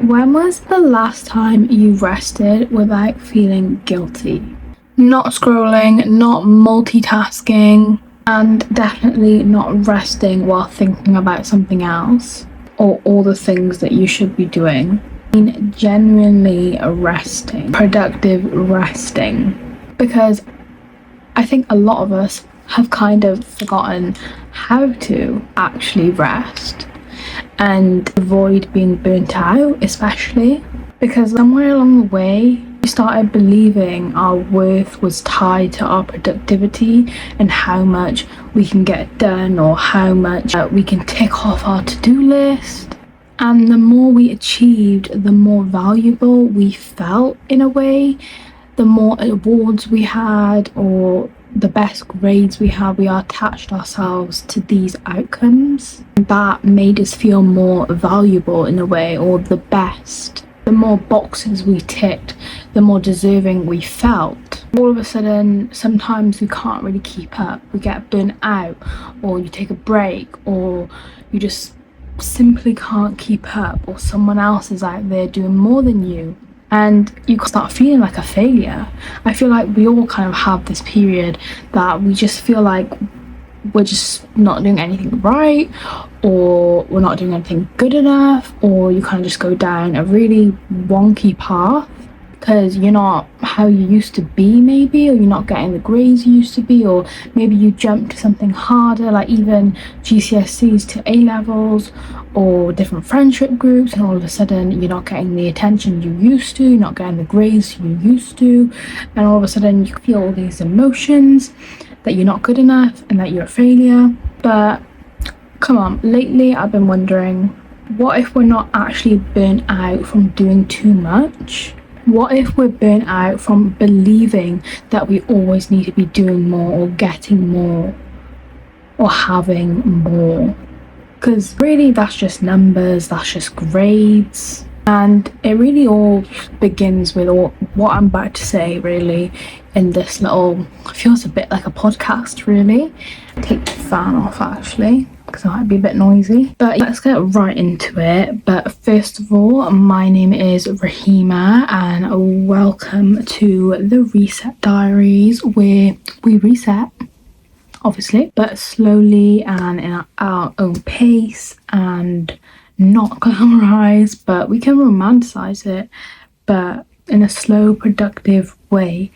When was the last time you rested without feeling guilty? Not scrolling, not multitasking, and definitely not resting while thinking about something else or all the things that you should be doing. I mean, genuinely resting, productive resting, because I think a lot of us have kind of forgotten how to actually rest and avoid being burnt out, especially because somewhere along the way we started believing our worth was tied to our productivity and how much we can get done or how much we can tick off our to-do list. And the more we achieved, the more valuable we felt in a way, the more awards we had or the best grades we had, we attached ourselves to these outcomes. That made us feel more valuable in a way, or the best. The more boxes we ticked, the more deserving we felt. All of a sudden, sometimes we can't really keep up. We get burnt out, or you take a break, or you just simply can't keep up, or someone else is out there doing more than you. And you start feeling like a failure. I feel like we all kind of have this period that we just feel like we're just not doing anything right, or we're not doing anything good enough, or you kind of just go down a really wonky path because you're not how you used to be, maybe, or you're not getting the grades you used to be, or maybe you jumped to something harder, like even GCSEs to A levels or different friendship groups, and all of a sudden you're not getting the attention you used to, you're not getting the grades you used to, and all of a sudden you feel all these emotions that you're not good enough and that you're a failure. But come on, lately I've been wondering, what if we're not actually burnt out from doing too much? What if we're burnt out from believing that we always need to be doing more or getting more or having more? Because really that's just numbers, that's just grades. And it really all begins with what I'm about to say, really, in this little, feels a bit like a podcast, really. Take the fan off, actually, because it might be a bit noisy. But let's get right into it. But first of all, my name is Rahima, and welcome to the Reset Diaries, where we reset, obviously, but slowly and in our own pace, and not glamorized, but we can romanticize it, but in a slow, productive way.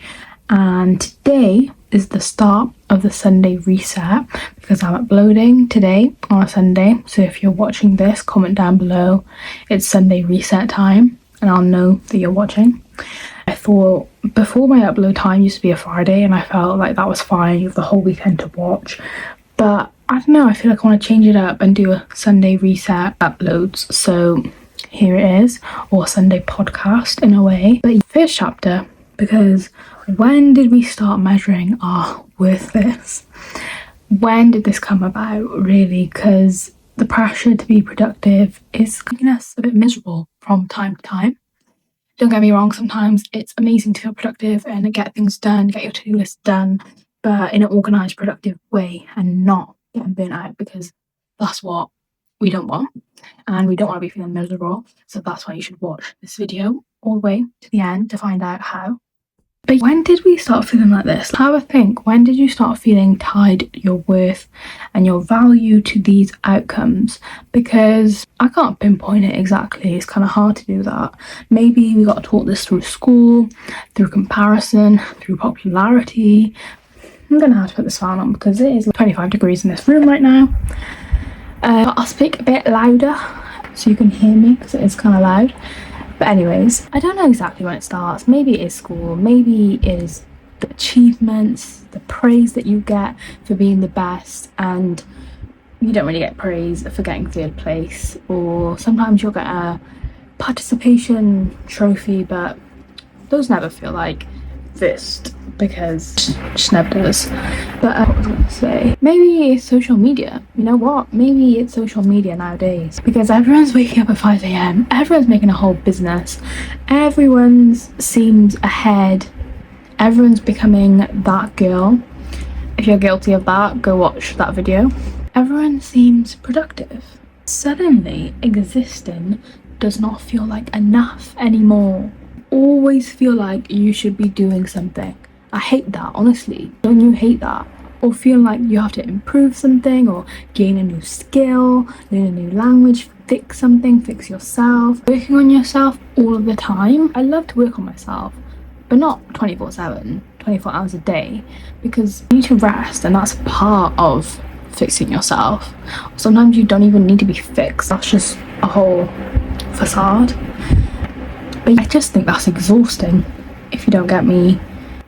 And today is the start of the Sunday reset, because I'm uploading today on a Sunday. So if you're watching this, comment down below it's Sunday reset time, and I'll know that you're watching. I thought before my upload time used to be a Friday, and I felt like that was fine, you have the whole weekend to watch. But I don't know, I feel like I want to change it up and do a Sunday reset uploads. So here it is, or Sunday podcast in a way. But first chapter, because when did we start measuring our worthless? When did this come about, really? Because the pressure to be productive is making us a bit miserable from time to time. Don't get me wrong, sometimes it's amazing to feel productive and get things done, get your to-do list done, but in an organised, productive way, and not getting burnt out, because that's what we don't want, and we don't want to be feeling miserable. So that's why you should watch this video all the way to the end to find out how. But when did we start feeling like this? Have a think. When did you start feeling tied your worth and your value to these outcomes? Because I can't pinpoint it exactly. It's kind of hard to do that. Maybe we got taught this through school, through comparison, through popularity. I'm going to have to put this fan on because it is 25 degrees in this room right now. I'll speak a bit louder so you can hear me, because it is kind of loud. But anyways, I don't know exactly when it starts. Maybe it is school, maybe it is the achievements, the praise that you get for being the best, and you don't really get praise for getting third place, or sometimes you'll get a participation trophy, but those never feel like first, because it just never does. But what was I going to say? Maybe it's social media. You know what? Maybe it's social media nowadays, because everyone's waking up at 5 a.m. Everyone's making a whole business. Everyone seems ahead. Everyone's becoming that girl. If you're guilty of that, go watch that video. Everyone seems productive. Suddenly existing does not feel like enough anymore. Always feel like you should be doing something. I hate that, honestly. Don't you hate that? Or feel like you have to improve something or gain a new skill, learn a new language, fix something, fix yourself. Working on yourself all of the time. I love to work on myself, but not 24/7, 24 hours a day, because you need to rest, and that's part of fixing yourself. Sometimes you don't even need to be fixed. That's just a whole facade. But I just think that's exhausting, if you don't get me,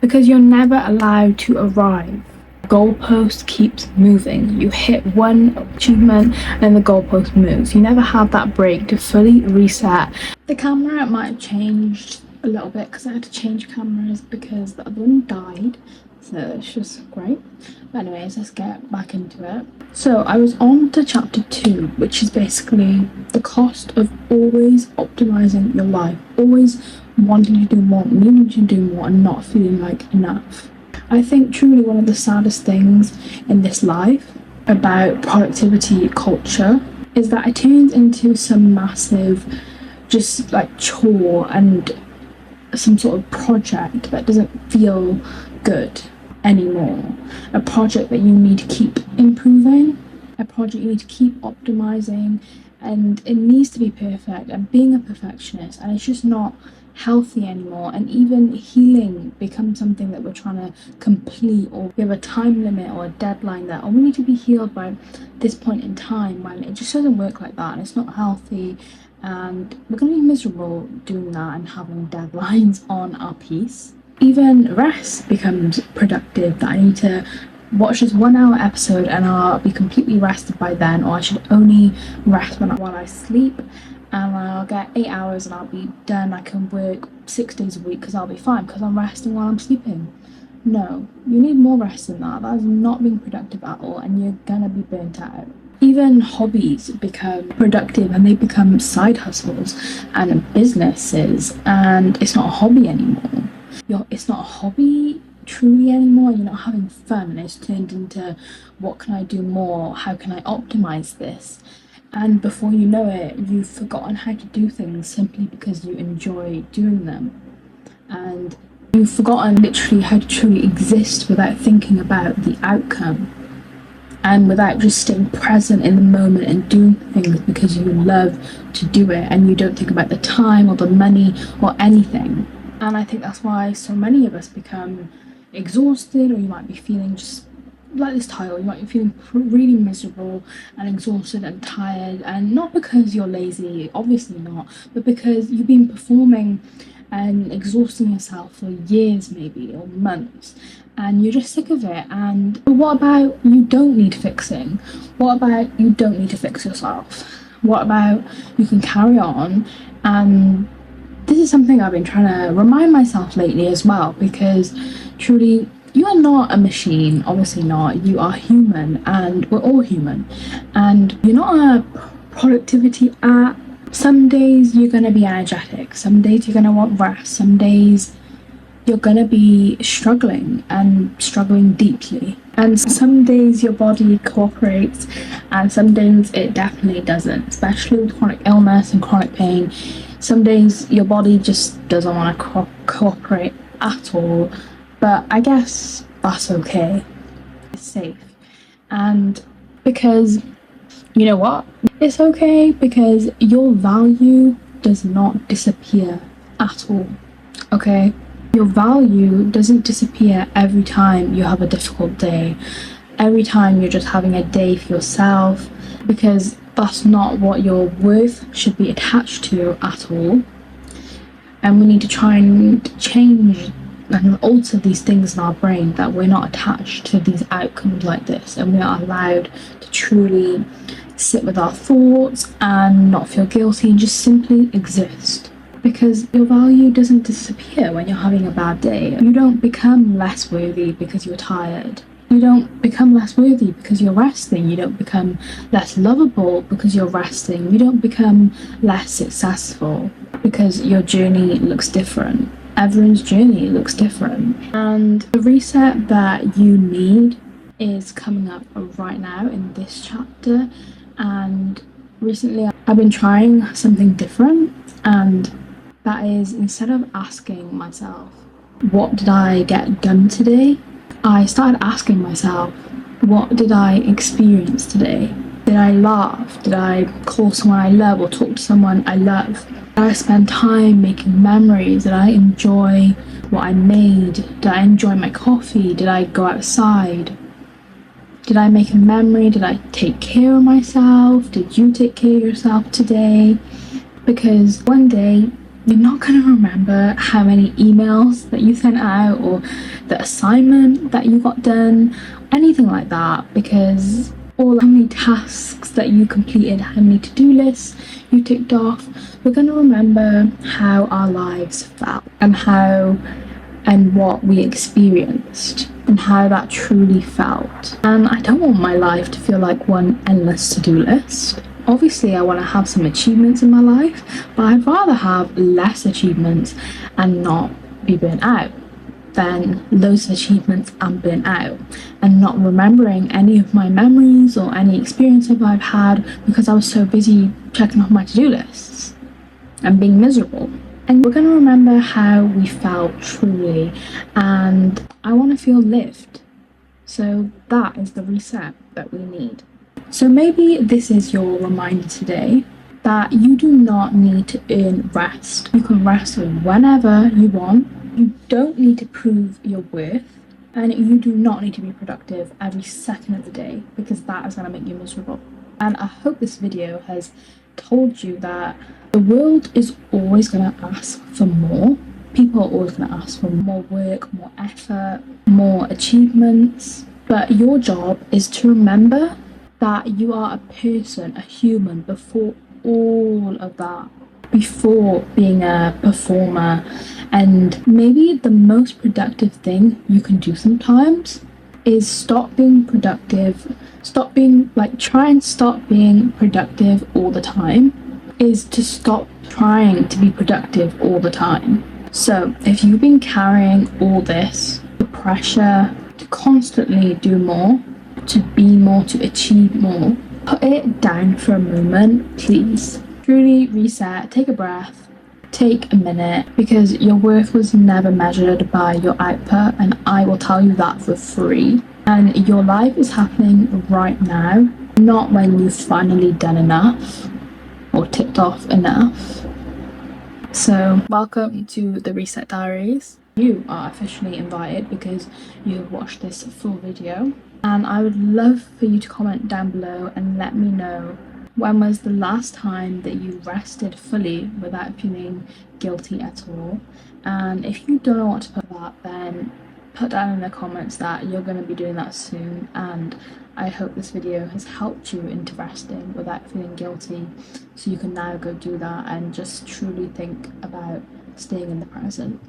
because you're never allowed to arrive. The goalpost keeps moving. You hit one achievement and the goalpost moves. You never have that break to fully reset. The camera might have changed a little bit because I had to change cameras because the other one died, so it's just great. But anyways, let's get back into it. So I was on to chapter 2, which is basically the cost of always optimizing your life, always wanting to do more, needing to do more, and not feeling like enough. I think truly one of the saddest things in this life about productivity culture is that it turns into some massive just like chore and some sort of project that doesn't feel good anymore. A project that you need to keep improving, a project you need to keep optimizing, and it needs to be perfect, and being a perfectionist, and it's just not healthy anymore. And even healing becomes something that we're trying to complete, or we have a time limit or a deadline that, oh, we need to be healed by this point in time, when it just doesn't work like that, and it's not healthy. And we're going to be miserable doing that and having deadlines on our piece. Even rest becomes productive, that I need to watch this 1 hour episode and I'll be completely rested by then, or I should only rest while I sleep, and I'll get 8 hours and I'll be done. I can work 6 days a week because I'll be fine because I'm resting while I'm sleeping. No, you need more rest than that. That is not being productive at all, and you're gonna be burnt out. Even hobbies become productive and they become side hustles and businesses, and it's not a hobby anymore. It's not a hobby truly anymore. You're not having fun, and it's turned into, what can I do more? How can I optimize this? And before you know it, you've forgotten how to do things simply because you enjoy doing them. And you've forgotten literally how to truly exist without thinking about the outcome, and without just staying present in the moment and doing things because you love to do it, and you don't think about the time or the money or anything. And I think that's why so many of us become exhausted, or you might be feeling just like this title, you might be feeling really miserable and exhausted and tired, and not because you're lazy, obviously not, but because you've been performing and exhausting yourself for years maybe, or months, and you're just sick of it. And what about you don't need fixing? What about you don't need to fix yourself? What about you can carry on? And this is something I've been trying to remind myself lately as well, because truly you are not a machine, obviously not. You are human, and we're all human, and you're not a productivity app. Some days you're going to be energetic, some days you're going to want rest, some days you're going to be struggling and struggling deeply, and some days your body cooperates and some days it definitely doesn't, especially with chronic illness and chronic pain. Some days your body just doesn't want to cooperate at all, but I guess that's okay. It's safe. And because, you know what? It's okay, because your value does not disappear at all, okay? Your value doesn't disappear every time you have a difficult day, every time you're just having a day for yourself, because that's not what your worth should be attached to at all. And we need to try and change and alter these things in our brain, that we're not attached to these outcomes like this, and we are allowed to truly sit with our thoughts and not feel guilty and just simply exist. Because your value doesn't disappear when you're having a bad day. You don't become less worthy because you're tired. You don't become less worthy because you're resting. You don't become less lovable because you're resting. You don't become less successful because your journey looks different. Everyone's journey looks different. And the reset that you need is coming up right now in this chapter. And Recently, I've been trying something different, and that is, instead of asking myself, what did I get done today? I started asking myself, what did I experience today? Did I laugh? Did I call someone I love or talk to someone I love? Did I spend time making memories? Did I enjoy what I made? Did I enjoy my coffee? Did I go outside? Did I make a memory? Did I take care of myself? Did you take care of yourself today? Because one day you're not going to remember how many emails that you sent out or the assignment that you got done, anything like that, because all how many tasks that you completed, how many to-do lists you ticked off. We're going to remember how our lives felt and what we experienced and how that truly felt. And I don't want my life to feel like one endless to-do list. Obviously, I want to have some achievements in my life, but I'd rather have less achievements and not be burnt out than loads of achievements and burnt out and not remembering any of my memories or any experiences I've had because I was so busy checking off my to-do lists and being miserable. And we're going to remember how we felt truly, and I want to feel lived. So that is the reset that we need. So maybe this is your reminder today that you do not need to earn rest. You can rest whenever you want. You don't need to prove your worth, and you do not need to be productive every second of the day because that is going to make you miserable. And I hope this video has told you that the world is always going to ask for more. People are always going to ask for more work, more effort, more achievements. But your job is to remember that you are a person, a human, before all of that, before being a performer. And maybe the most productive thing you can do sometimes is stop being productive, try and stop being productive all the time, is to stop trying to be productive all the time. So if you've been carrying all this, the pressure to constantly do more, to be more, to achieve more, put it down for a moment, please. Truly reset, take a breath, take a minute, because your worth was never measured by your output, and I will tell you that for free. And your life is happening right now, not when you've finally done enough or ticked off enough. So welcome to the Reset Diaries. You are officially invited because you have watched this full video, and I would love for you to comment down below and let me know when was the last time that you rested fully without feeling guilty at all. And if you don't know what to put that, then put down in the comments that you're going to be doing that soon, and I hope this video has helped you into resting without feeling guilty, so you can now go do that and just truly think about staying in the present.